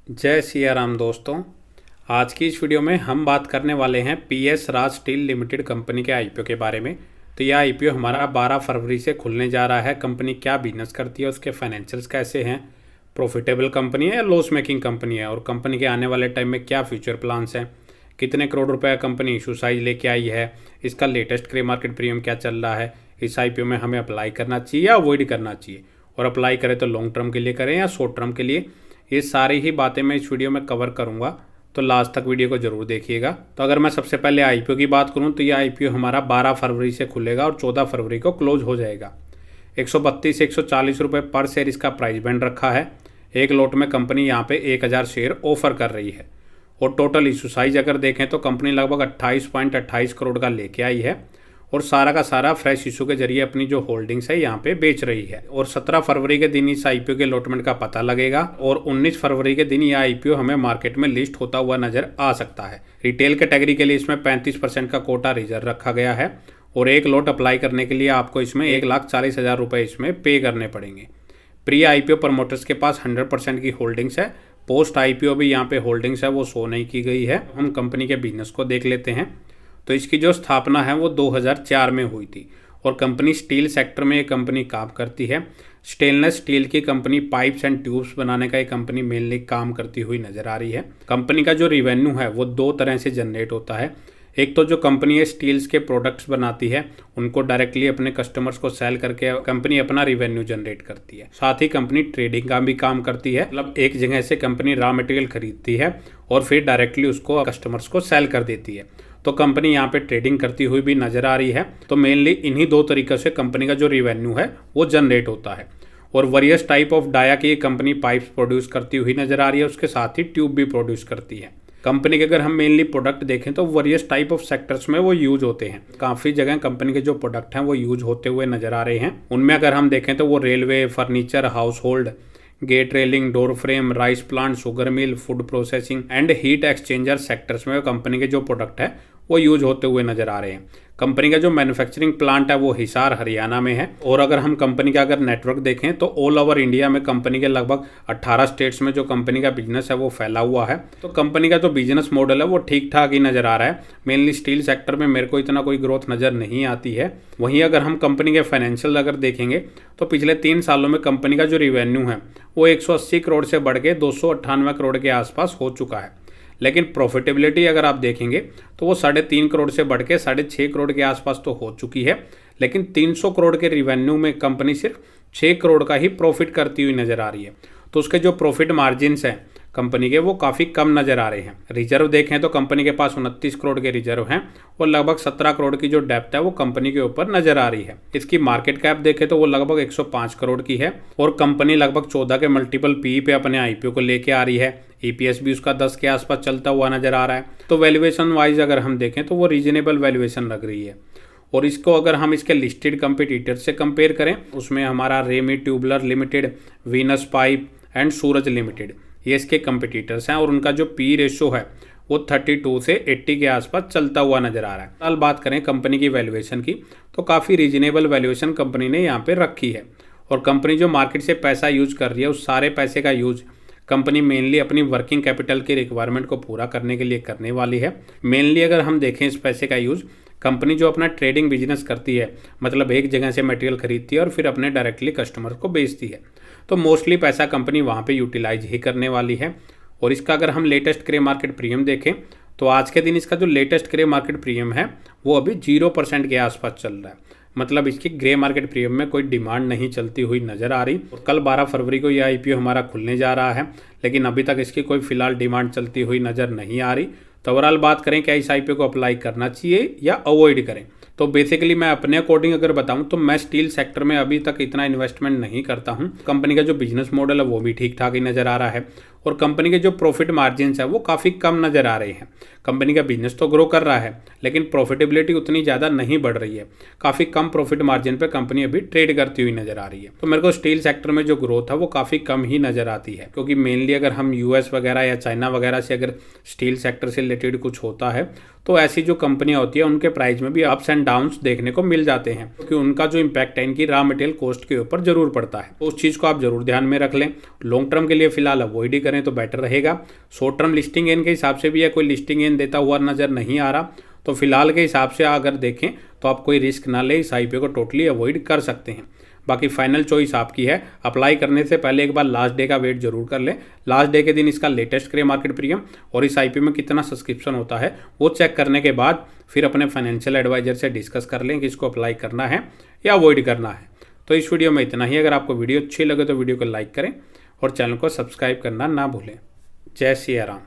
जय सिया राम दोस्तों। आज की इस वीडियो में हम बात करने वाले हैं पीएस राज स्टील लिमिटेड कंपनी के आईपीओ के बारे में। तो यह आईपीओ हमारा 12 फरवरी से खुलने जा रहा है। कंपनी क्या बिजनेस करती है, उसके फाइनेंशियल्स कैसे हैं, प्रॉफिटेबल कंपनी है या लॉस मेकिंग कंपनी है, और कंपनी के आने वाले टाइम में क्या फ्यूचर प्लान्स हैं, कितने करोड़ रुपए कंपनी इशू साइज लेके आई है, इसका लेटेस्ट ग्रे मार्केट प्रीमियम क्या चल रहा है, इस आईपीओ में हमें अप्लाई करना चाहिए या अवॉइड करना चाहिए, और अप्लाई करें तो लॉन्ग टर्म के लिए करें या शॉर्ट टर्म के लिए, ये सारी ही बातें मैं इस वीडियो में कवर करूंगा। तो लास्ट तक वीडियो को जरूर देखिएगा। तो अगर मैं सबसे पहले आईपीओ की बात करूं तो ये आईपीओ हमारा 12 फरवरी से खुलेगा और 14 फरवरी को क्लोज हो जाएगा। 132 से 140 रुपये पर शेयर इसका प्राइस बैंड रखा है। एक लॉट में कंपनी यहाँ पे 1000 शेयर ऑफर कर रही है। और टोटल इशू साइज अगर देखें तो कंपनी लगभग 28.28 करोड़ का लेके आई है और सारा का सारा फ्रेश इशू के जरिए अपनी जो होल्डिंग्स है यहाँ पे बेच रही है। और 17 फरवरी के दिन इस आईपीओ के अलॉटमेंट का पता लगेगा और 19 फरवरी के दिन यह आईपीओ हमें मार्केट में लिस्ट होता हुआ नजर आ सकता है। रिटेल कैटेगरी के लिए इसमें 35% का कोटा रिजर्व रखा गया है और एक लॉट अप्लाई करने के लिए आपको इसमें 1,40,000 रुपये इसमें पे करने पड़ेंगे। प्री आईपीओ प्रमोटर्स के पास 100% की होल्डिंग्स है। पोस्ट आईपीओ भी यहाँ पे होल्डिंग्स है वो शो नहीं की गई है। हम कंपनी के बिजनेस को देख लेते हैं। तो इसकी जो स्थापना है वो 2004 में हुई थी और कंपनी स्टील सेक्टर में ये कंपनी काम करती है। स्टेनलेस स्टील की कंपनी पाइप्स एंड ट्यूब्स बनाने का ये कंपनी मेनली काम करती हुई नजर आ रही है। कंपनी का जो रिवेन्यू है वो दो तरह से जनरेट होता है। एक तो जो कंपनी है स्टील्स के प्रोडक्ट्स बनाती है उनको डायरेक्टली अपने कस्टमर्स को सेल करके कंपनी अपना रिवेन्यू जनरेट करती है। साथ ही कंपनी ट्रेडिंग का भी काम करती है, मतलब एक जगह से कंपनी रॉ मटेरियल खरीदती है और फिर डायरेक्टली उसको कस्टमर्स को सेल कर देती है। तो कंपनी यहाँ पे ट्रेडिंग करती हुई भी नजर आ रही है। तो मेनली इन्हीं दो तरीकों से कंपनी का जो रिवेन्यू है वो जनरेट होता है। और वेरियस टाइप ऑफ डाया की कंपनी पाइप्स प्रोड्यूस करती हुई नजर आ रही है, उसके साथ ही ट्यूब भी प्रोड्यूस करती है। कंपनी के अगर हम मेनली प्रोडक्ट देखें तो वेरियस टाइप ऑफ सेक्टर्स में वो यूज होते हैं। काफ़ी जगह कंपनी के जो प्रोडक्ट हैं वो यूज होते हुए नजर आ रहे हैं। उनमें अगर हम देखें तो वो railway, furniture, household, gate railing, door frame, rice plant, sugar mill, food processing and heat exchanger sectors में कंपनी के जो प्रोडक्ट है वो यूज होते हुए नजर आ रहे हैं। कंपनी का जो मैन्युफैक्चरिंग प्लांट है वो हिसार हरियाणा में है। और अगर हम कंपनी का अगर नेटवर्क देखें तो ऑल ओवर इंडिया में कंपनी के लगभग 18 स्टेट्स में जो कंपनी का बिजनेस है वो फैला हुआ है। तो कंपनी का जो बिजनेस मॉडल है वो ठीक ठाक ही नजर आ रहा है। मेनली स्टील सेक्टर में मेरे को इतना कोई ग्रोथ नजर नहीं आती है। वहीं अगर हम कंपनी के फाइनेंशियल अगर देखेंगे तो पिछले 3 सालों में कंपनी का जो रिवेन्यू है वो 180 करोड़ से बढ़ के 298 करोड़ के आसपास हो चुका है। लेकिन प्रॉफिटेबिलिटी अगर आप देखेंगे तो वो 3.5 करोड़ से बढ़ के 6.5 करोड़ के आसपास तो हो चुकी है। लेकिन 300 करोड़ के रिवेन्यू में कंपनी सिर्फ 6 करोड़ का ही प्रॉफिट करती हुई नजर आ रही है। तो उसके जो प्रॉफिट मार्जिन्स हैं कंपनी के वो काफ़ी कम नज़र आ रहे हैं। रिजर्व देखें तो कंपनी के पास 29 करोड़ के रिजर्व हैं और लगभग 17 करोड़ की जो डेप्ट है वो कंपनी के ऊपर नजर आ रही है। इसकी मार्केट कैप देखें तो वो लगभग 105 करोड़ की है और कंपनी लगभग 14 के मल्टीपल पी पे अपने आईपीओ को लेके आ रही है। ईपीएस भी उसका 10 के आसपास चलता हुआ नजर आ रहा है। तो वैल्यूएशन वाइज अगर हम देखें तो वो रीजनेबल वैल्यूएशन लग रही है। और इसको अगर हम इसके लिस्टेड कंपटीटर से कंपेयर करें उसमें हमारा Remi tubular limited, Venus pipe and Suraj limited ये इसके कंपटीटर्स हैं और उनका जो पी रेशो है वो 32 से 80 के आसपास चलता हुआ नजर आ रहा है। फिलहाल बात करें कंपनी की वैल्यूएशन की तो काफ़ी रीजनेबल वैल्यूएशन कंपनी ने यहाँ पे रखी है। और कंपनी जो मार्केट से पैसा यूज कर रही है उस सारे पैसे का यूज कंपनी मेनली अपनी वर्किंग कैपिटल की रिक्वायरमेंट को पूरा करने के लिए करने वाली है। मेनली अगर हम देखें इस पैसे का यूज कंपनी जो अपना ट्रेडिंग बिजनेस करती है, मतलब एक जगह से मटेरियल खरीदती है और फिर अपने डायरेक्टली कस्टमर को बेचती है, तो मोस्टली पैसा कंपनी वहाँ पे यूटिलाइज ही करने वाली है। और इसका अगर हम लेटेस्ट ग्रे मार्केट प्रीमियम देखें तो आज के दिन इसका जो लेटेस्ट ग्रे मार्केट प्रीमियम है वो अभी 0% के आसपास चल रहा है। मतलब इसकी ग्रे मार्केट प्रीमियम में कोई डिमांड नहीं चलती हुई नजर आ रही। और कल 12 फरवरी को यह आईपीओ हमारा खुलने जा रहा है लेकिन अभी तक इसकी कोई फिलहाल डिमांड चलती हुई नजर नहीं आ रही। तो ओवरऑल बात करें क्या इस आईपीओ को अप्लाई करना चाहिए या अवॉइड करें, तो बेसिकली मैं अपने अकॉर्डिंग अगर बताऊं तो मैं स्टील सेक्टर में अभी तक इतना इन्वेस्टमेंट नहीं करता हूं। कंपनी का जो बिजनेस मॉडल है वो भी ठीक ठाक ही नजर आ रहा है और कंपनी के जो प्रॉफिट मार्जिन्स है वो काफ़ी कम नजर आ रहे हैं। कंपनी का बिजनेस तो ग्रो कर रहा है लेकिन प्रॉफिटेबिलिटी उतनी ज़्यादा नहीं बढ़ रही है। काफ़ी कम प्रॉफिट मार्जिन पर कंपनी अभी ट्रेड करती हुई नजर आ रही है। तो मेरे को स्टील सेक्टर में जो ग्रोथ है वो काफ़ी कम ही नजर आती है क्योंकि मेनली अगर हम यूएस वगैरह या चाइना वगैरह से अगर स्टील सेक्टर से रिलेटेड कुछ होता है तो ऐसी जो कंपनियां होती है उनके प्राइस में भी अप्स एंड डाउन्स देखने को मिल जाते हैं, क्योंकि उनका जो इम्पैक्ट है इनकी रॉ मटेरियल कॉस्ट के ऊपर जरूर पड़ता है। तो उस चीज़ को आप जरूर ध्यान में रख लें। लॉन्ग टर्म के लिए फिलहाल अवॉइड ही करें तो बेटर रहेगा। शॉर्ट टर्म लिस्टिंग इन के हिसाब से भी है, कोई लिस्टिंग इन देता हुआ नज़र नहीं आ रहा, तो फिलहाल के हिसाब से अगर देखें तो आप कोई रिस्क ना ले, इस आईपीओ को टोटली अवॉइड कर सकते हैं। बाकी फाइनल चॉइस आपकी है। अप्लाई करने से पहले एक बार लास्ट डे का वेट जरूर कर लें। लास्ट डे के दिन इसका लेटेस्ट करे मार्केट प्रीमियम और इस आईपीओ में कितना सब्सक्रिप्शन होता है वो चेक करने के बाद फिर अपने फाइनेंशियल एडवाइजर से डिस्कस कर लें कि इसको अप्लाई करना है या अवॉइड करना है। तो इस वीडियो में इतना ही। अगर आपको वीडियो अच्छी लगे तो वीडियो को लाइक करें और चैनल को सब्सक्राइब करना ना भूलें। जय सिया राम।